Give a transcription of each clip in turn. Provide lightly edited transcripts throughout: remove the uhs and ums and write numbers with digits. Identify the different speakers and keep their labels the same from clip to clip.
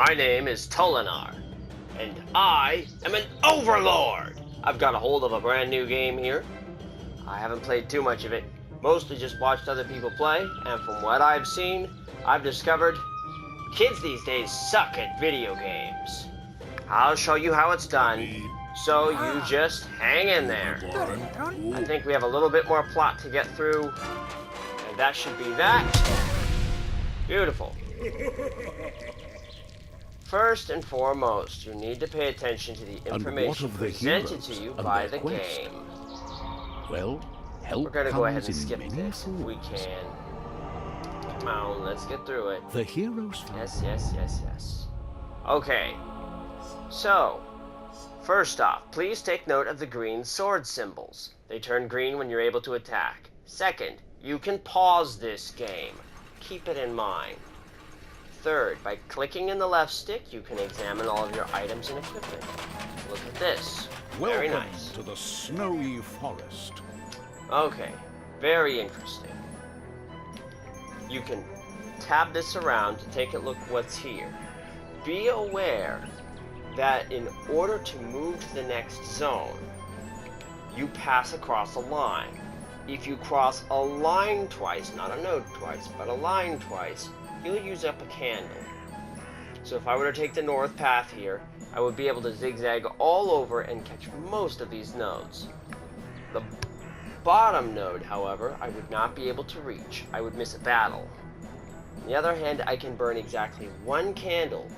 Speaker 1: My name is Tolinar, and I am an Overlord! I've got a hold of a brand new game here. I haven't played too much of it, mostly just watched other people play, and from what I've seen, I've discovered kids these days suck at video games. I'll show you how it's done, so you just hang in there. I think we have a little bit more plot to get through, and that should be that. Beautiful. First and foremost, you need to pay attention to the information presented to you by the game.
Speaker 2: Well, help.
Speaker 1: We're going to go ahead and skip this if we can. Come on, let's get through it.
Speaker 2: The heroes.
Speaker 1: Yes. Okay. So, first off, please take note of the green sword symbols. They turn green when you're able to attack. Second, you can pause this game. Keep it in mind. Third, by clicking in the left stick, you can examine all of your items and equipment. Look at this. Very nice.
Speaker 2: Welcome to the snowy forest.
Speaker 1: Okay, very interesting. You can tab this around to take a look what's here. Be aware that in order to move to the next zone, you pass across a line. If you cross a line twice, not a node twice, but a line twice, you'll use up a candle. So if I were to take the north path here, I would be able to zigzag all over and catch most of these nodes. The bottom node, however, I would not be able to reach. I would miss a battle. On the other hand, I can burn exactly one candle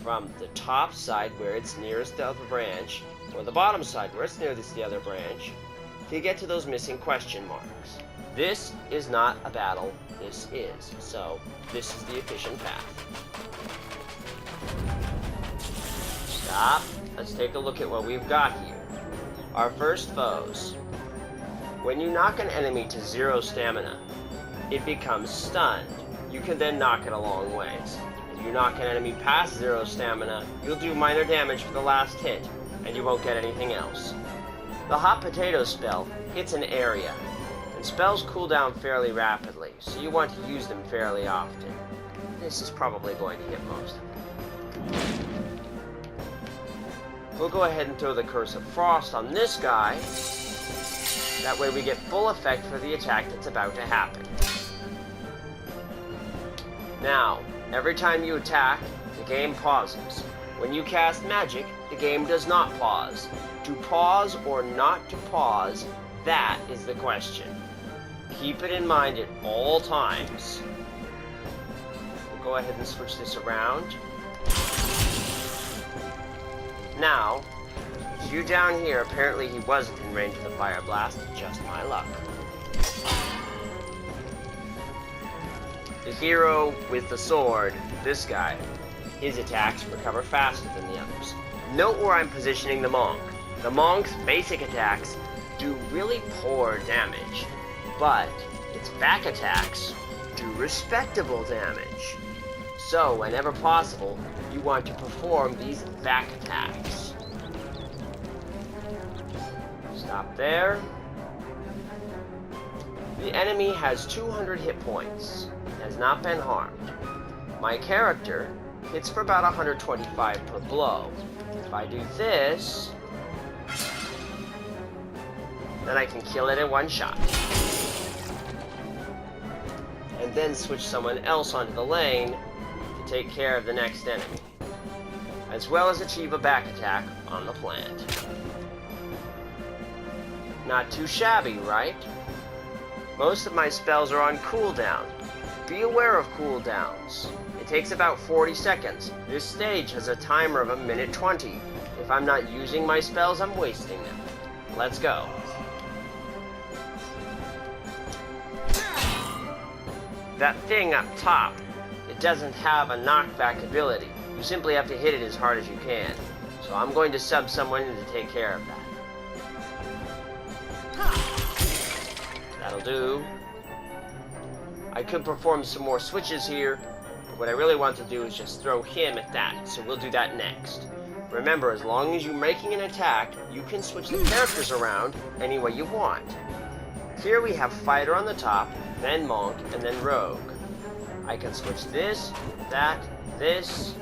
Speaker 1: from the top side where it's nearest the other branch, or the bottom side where it's nearest the other branch, to get to those missing question marks. This is not a battle, this is. So, this is the efficient path. Stop. Let's take a look at what we've got here. Our first foes. When you knock an enemy to 0 stamina, it becomes stunned. You can then knock it a long ways. If you knock an enemy past 0 stamina, you'll do minor damage for the last hit, and you won't get anything else. The hot potato spell hits an area, and spells cool down fairly rapidly, so you want to use them fairly often. This is probably going to hit most of them. We'll go ahead and throw the Curse of Frost on this guy. That way we get full effect for the attack that's about to happen. Now, every time you attack, the game pauses. When you cast magic, the game does not pause. To pause or not to pause, that is the question. Keep it in mind at all times. We'll go ahead and switch this around. Now, you down here, apparently he wasn't in range of the fire blast, just my luck. The hero with the sword, this guy, his attacks recover faster than the others. Note where I'm positioning the monk. The monk's basic attacks do really poor damage, but its back attacks do respectable damage. So, whenever possible, you want to perform these back attacks. Stop there. The enemy has 200 hit points, has not been harmed. My character hits for about 125 per blow. If I do this, then I can kill it in one shot. And then switch someone else onto the lane to take care of the next enemy, as well as achieve a back attack on the plant. Not too shabby, right? Most of my spells are on cooldown. Be aware of cooldowns. It takes about 40 seconds. This stage has a timer of 1:20. If I'm not using my spells, I'm wasting them. Let's go. That thing up top, it doesn't have a knockback ability. You simply have to hit it as hard as you can. So I'm going to sub someone in to take care of that. That'll do. I could perform some more switches here, but what I really want to do is just throw him at that, so we'll do that next. Remember, as long as you're making an attack, you can switch the characters around any way you want. Here we have Fighter on the top, then Monk, and then Rogue. I can switch this, that, this,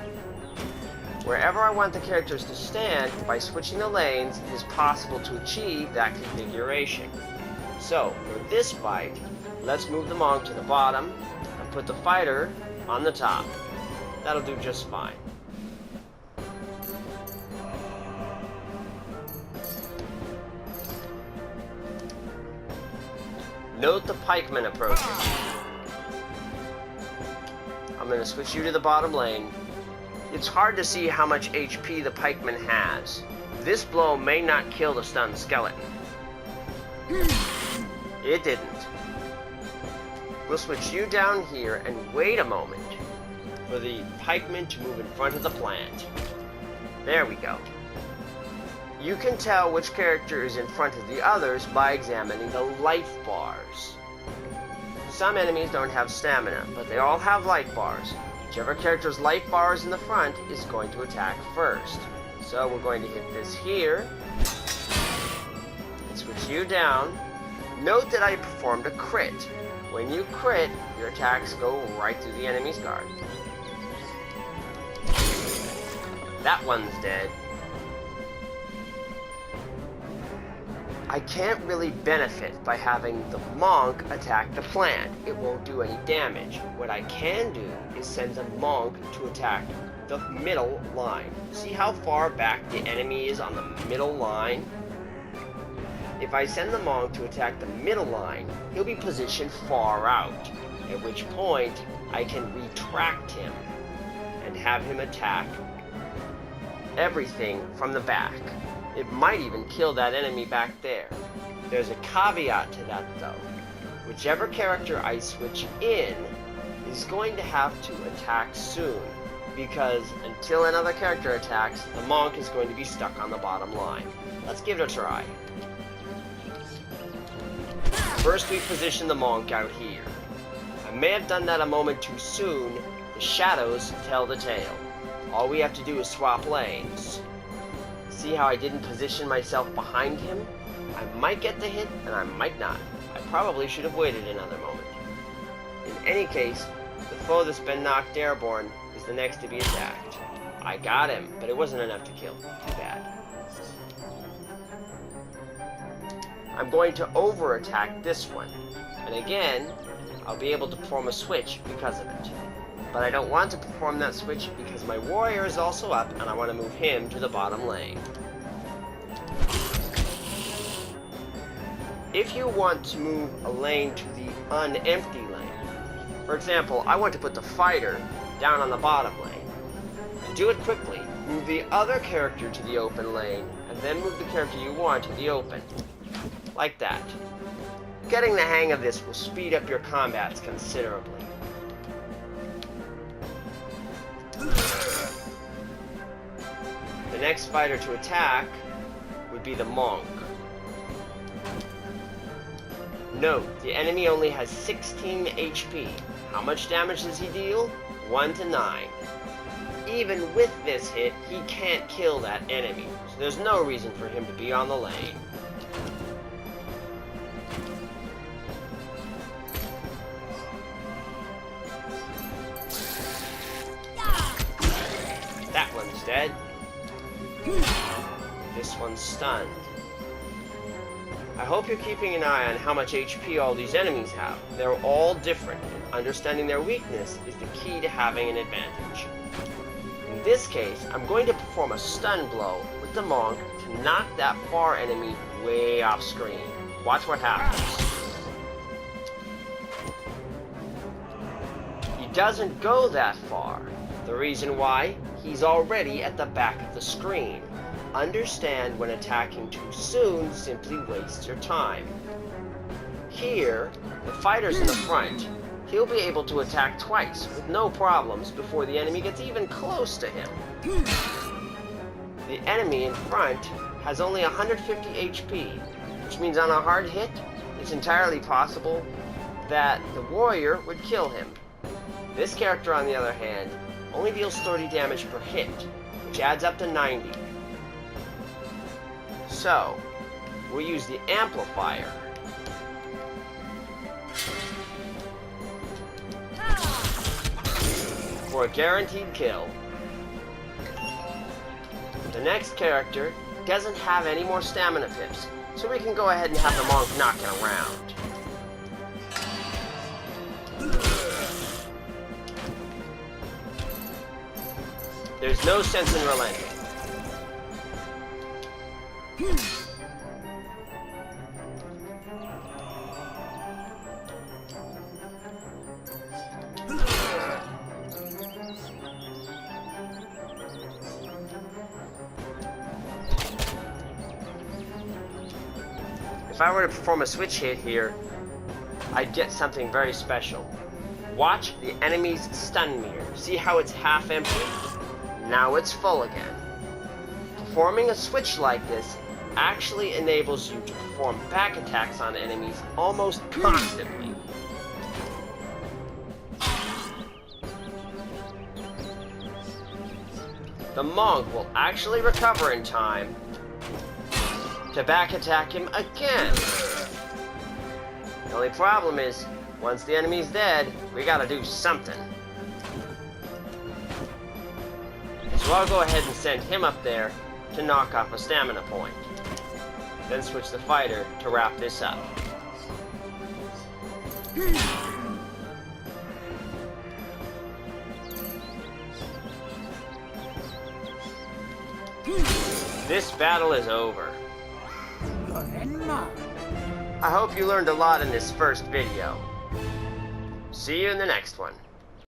Speaker 1: Wherever I want the characters to stand, by switching the lanes, it is possible to achieve that configuration. So, for this fight, let's move the monk to the bottom and put the fighter on the top. That'll do just fine. Note the pikeman approaching. I'm going to switch you to the bottom lane. It's hard to see how much HP the pikeman has. This blow may not kill the stunned skeleton. It didn't. We'll switch you down here and wait a moment for the pikeman to move in front of the plant. There we go. You can tell which character is in front of the others by examining the life bars. Some enemies don't have stamina, but they all have life bars. Whichever character's life bar is in the front is going to attack first. So we're going to hit this here. And switch you down. Note that I performed a crit. When you crit, your attacks go right through the enemy's guard. That one's dead. I can't really benefit by having the monk attack the plant. It won't do any damage. What I can do is send the monk to attack the middle line. See how far back the enemy is on the middle line? If I send the monk to attack the middle line, he'll be positioned far out, at which point I can retract him and have him attack everything from the back. It might even kill that enemy back there. There's a caveat to that though. Whichever character I switch in is going to have to attack soon, because until another character attacks, the monk is going to be stuck on the bottom line. Let's give it a try. First we position the monk out here. I may have done that a moment too soon. The shadows tell the tale. All we have to do is swap lanes. See how I didn't position myself behind him? I might get the hit, and I might not. I probably should have waited another moment. In any case, the foe that's been knocked airborne is the next to be attacked. I got him, but it wasn't enough to kill. Too bad. I'm going to over-attack this one. And again, I'll be able to perform a switch because of it. But I don't want to perform that switch because my warrior is also up and I want to move him to the bottom lane. If you want to move a lane to the unempty lane, for example, I want to put the fighter down on the bottom lane. Do it quickly. Move the other character to the open lane and then move the character you want to the open. Like that. Getting the hang of this will speed up your combats considerably. The next fighter to attack would be the monk. Note, the enemy only has 16 HP. How much damage does he deal? 1 to 9. Even with this hit, he can't kill that enemy, so there's no reason for him to be on the lane. That one's dead. This one's stunned. I hope you're keeping an eye on how much HP all these enemies have. They're all different, and understanding their weakness is the key to having an advantage. In this case, I'm going to perform a stun blow with the monk to knock that far enemy way off screen. Watch what happens. He doesn't go that far. The reason why? He's already at the back of the screen. Understand when attacking too soon simply wastes your time. Here, the fighter's in the front. He'll be able to attack twice with no problems before the enemy gets even close to him. The enemy in front has only 150 HP, which means on a hard hit, it's entirely possible that the warrior would kill him. This character, on the other hand, only deals 30 damage per hit, which adds up to 90. So, we'll use the amplifier. For a guaranteed kill. The next character doesn't have any more stamina pips, so we can go ahead and have the monk knock it around. There's no sense in relenting. If I were to perform a switch hit here, I'd get something very special. Watch the enemy's stun meter. See how it's half empty? Now it's full again. Performing a switch like this actually enables you to perform back attacks on enemies almost constantly. The monk will actually recover in time to back attack him again. The only problem is, once the enemy's dead, we gotta do something. So I'll go ahead and send him up there to knock off a stamina point. Then switch the fighter to wrap this up. This battle is over. I hope you learned a lot in this first video. See you in the next one.